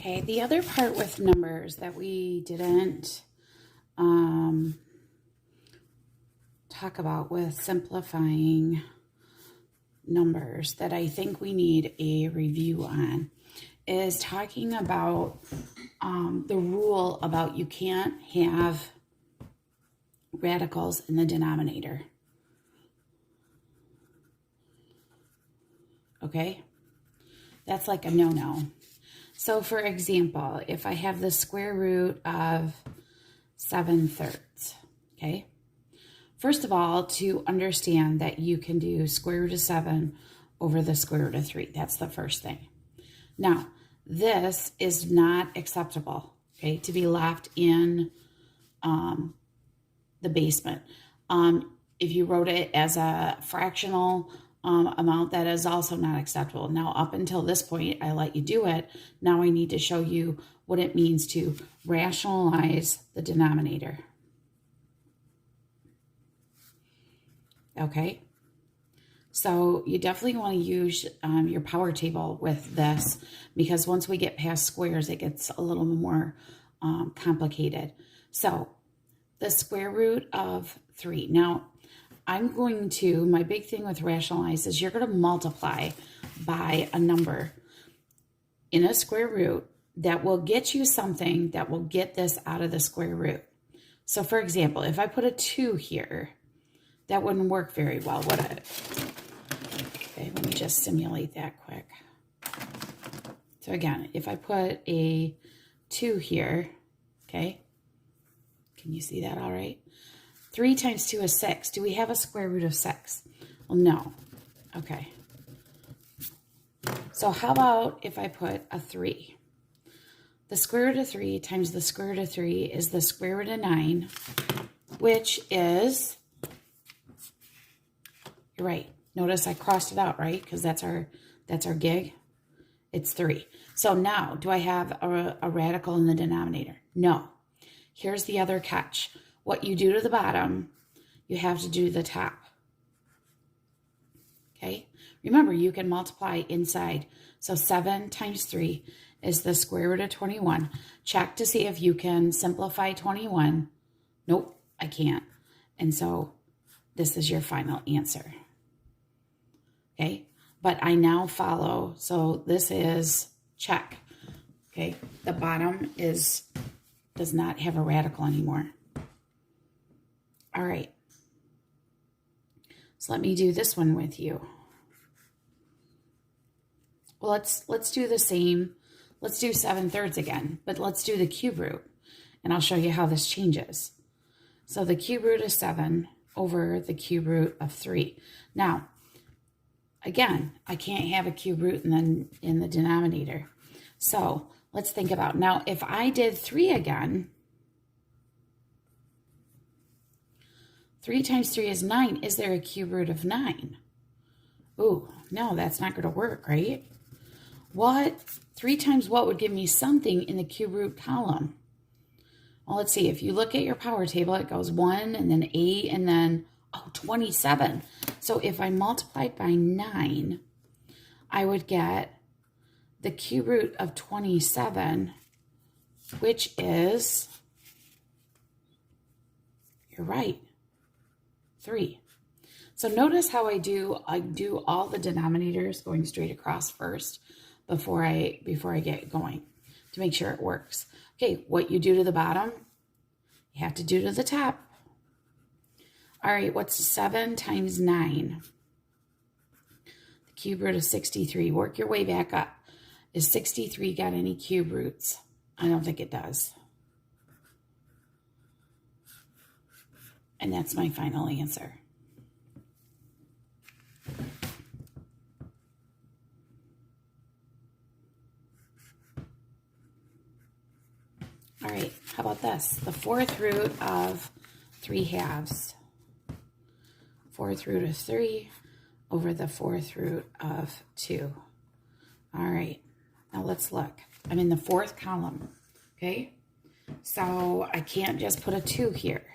Okay, the other part with numbers that we didn't talk about with simplifying numbers that I think we need a review on is talking about the rule about you can't have radicals in the denominator. Okay? That's like a no-no. So for example, if I have the square root of 7/3, okay? First of all, to understand that you can do square root of 7 over the square root of 3. That's the first thing. Now, this is not acceptable, okay, to be left in the basement. If you wrote it as a fractional amount, that is also not acceptable. Now, up until this point, I let you do it. Now I need to show you what it means to rationalize the denominator. Okay, so you definitely want to use your power table with this, because once we get past squares, it gets a little more complicated. So the square root of 3. Now, I'm going to, my big thing with rationalize is you're going to multiply by a number in a square root that will get you something that will get this out of the square root. So for example, if I put a 2 here, that wouldn't work very well, would it? Okay, let me just simulate that quick. So again, if I put a 2 here, okay, can you see that all right? 3 times 2 is 6. Do we have a square root of 6? Well, no. Okay. So how about if I put a 3? The square root of 3 times the square root of 3 is the square root of 9, which is, you're right. Notice I crossed it out, right? Because that's our gig. It's 3. So now, do I have a radical in the denominator? No. Here's the other catch. What you do to the bottom, you have to do to the top. Okay? Remember, you can multiply inside. So 7 times 3 is the square root of 21. Check to see if you can simplify 21. Nope, I can't. And so this is your final answer. Okay? But I now follow. So this is check. Okay? The bottom does not have a radical anymore. All right, so let me do this one with you. Well, let's do the same. Let's do 7/3 again, but let's do the cube root, and I'll show you how this changes. So the cube root of 7 over the cube root of 3. Now, again, I can't have a cube root in the denominator. So let's think about, now if I did 3 again, 3 times 3 is 9. Is there a cube root of 9? Ooh, no, that's not going to work, right? What? 3 times what would give me something in the cube root column? Well, let's see. If you look at your power table, it goes 1 and then 8 and then, 27. So if I multiplied by 9, I would get the cube root of 27, which is, you're right, 3. So notice how I do all the denominators going straight across first before I get going to make sure it works. Okay, what you do to the bottom, you have to do to the top. All right, what's 7 times 9? The cube root of 63. Work your way back up. Is 63 got any cube roots? I don't think it does. And that's my final answer. All right, how about this? The 4th root of 3/2. 4th root of 3 over the 4th root of 2. All right, now let's look. I'm in the 4th column, okay? So I can't just put a 2 here,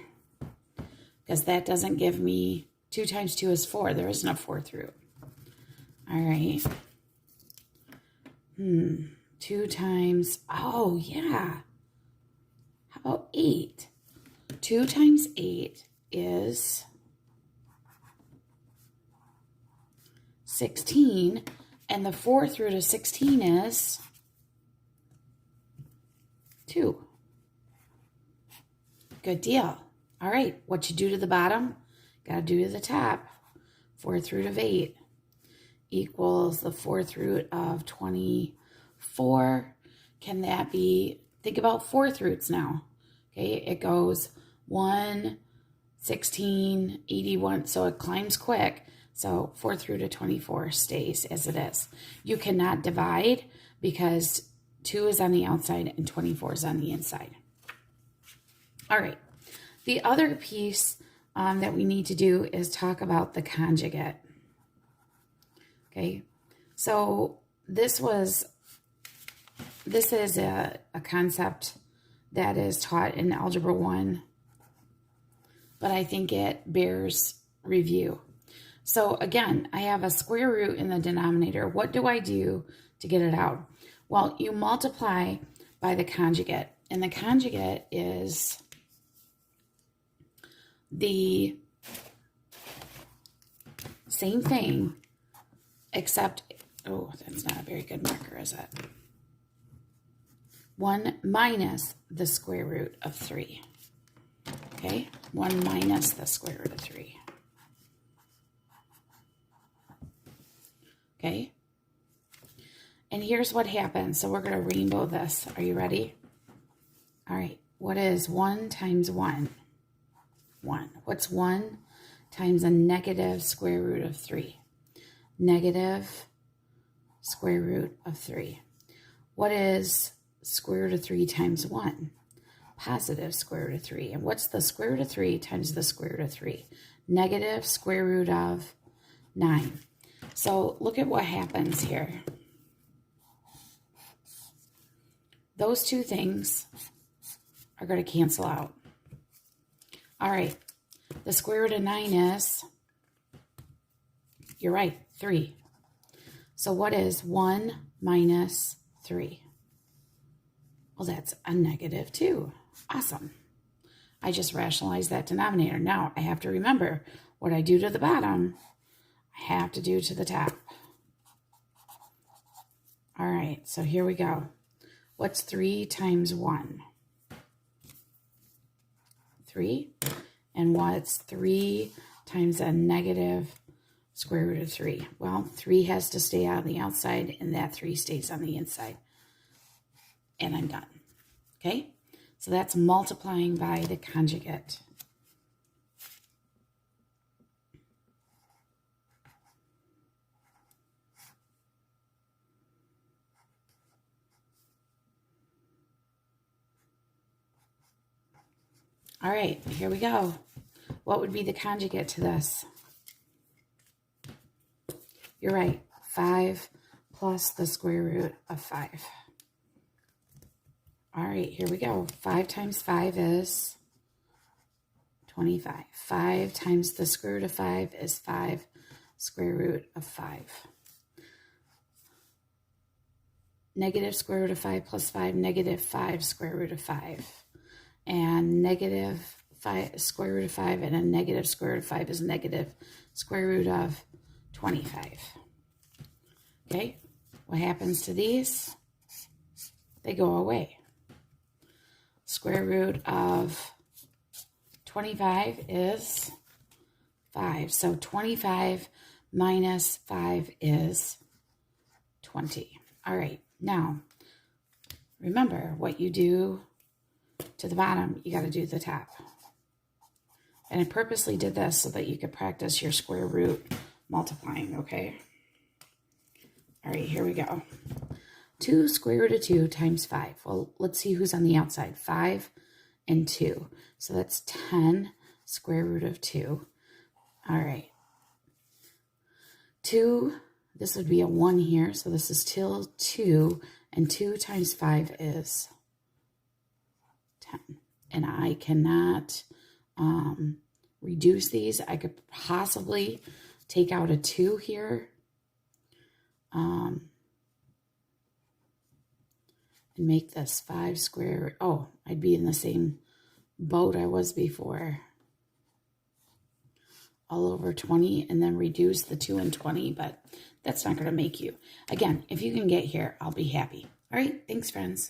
because that doesn't give me, 2 times 2 is 4. There isn't a 4th root. All right. 2 times, oh yeah, how about 8? 2 times 8 is 16, and the 4th root of 16 is 2. Good deal. All right, what you do to the bottom, got to do to the top. 4th root of 8 equals the 4th root of 24. Can that be, think about 4th roots now. Okay, it goes 1, 16, 81, so it climbs quick. So 4th root of 24 stays as it is. You cannot divide because 2 is on the outside and 24 is on the inside. All right, the other piece that we need to do is talk about the conjugate. Okay, so this is a concept that is taught in Algebra 1, but I think it bears review. So again, I have a square root in the denominator. What do I do to get it out? Well, you multiply by the conjugate, and the conjugate is the same thing, except, oh, that's not a very good marker, is it? 1 minus the square root of 3. Okay, 1 minus the square root of 3. Okay, and here's what happens. So we're going to rainbow this. Are you ready? All right, what is 1 times 1? 1. What's 1 times a negative square root of 3? Negative square root of 3. What is square root of 3 times 1? Positive square root of 3. And what's the square root of 3 times the square root of 3? Negative square root of 9. So look at what happens here. Those two things are going to cancel out. All right, the square root of 9 is, you're right, 3. So what is 1 minus 3? Well, that's a negative 2. Awesome. I just rationalized that denominator. Now I have to remember what I do to the bottom, I have to do to the top. All right, so here we go. What's 3 times 1? 3. And what's 3 times a negative square root of 3? Well, 3 has to stay on the outside, and that 3 stays on the inside. And I'm done. Okay? So that's multiplying by the conjugate. All right, here we go. What would be the conjugate to this? You're right, 5 plus the square root of 5. All right, here we go. 5 times 5 is 25. 5 times the square root of 5 is 5 square root of 5. Negative square root of 5 plus 5, negative 5 square root of 5. And negative 5 square root of 5 and a negative square root of 5 is negative square root of 25. Okay, what happens to these? They go away. Square root of 25 is 5. So 25 minus 5 is 20. All right, now remember what you do to the bottom, you got to do the top. And I purposely did this so that you could practice your square root multiplying, okay? All right, here we go. 2 square root of 2 times 5. Well, let's see who's on the outside. 5 and 2. So that's 10 square root of 2. All right. 2, this would be a 1 here. So this is still 2. And 2 times 5 is 10. And I cannot reduce these. I could possibly take out a 2 here. and make this 5 square. Oh, I'd be in the same boat I was before. All over 20 and then reduce the 2 and 20, but that's not going to make you. Again, if you can get here, I'll be happy. All right, thanks, friends.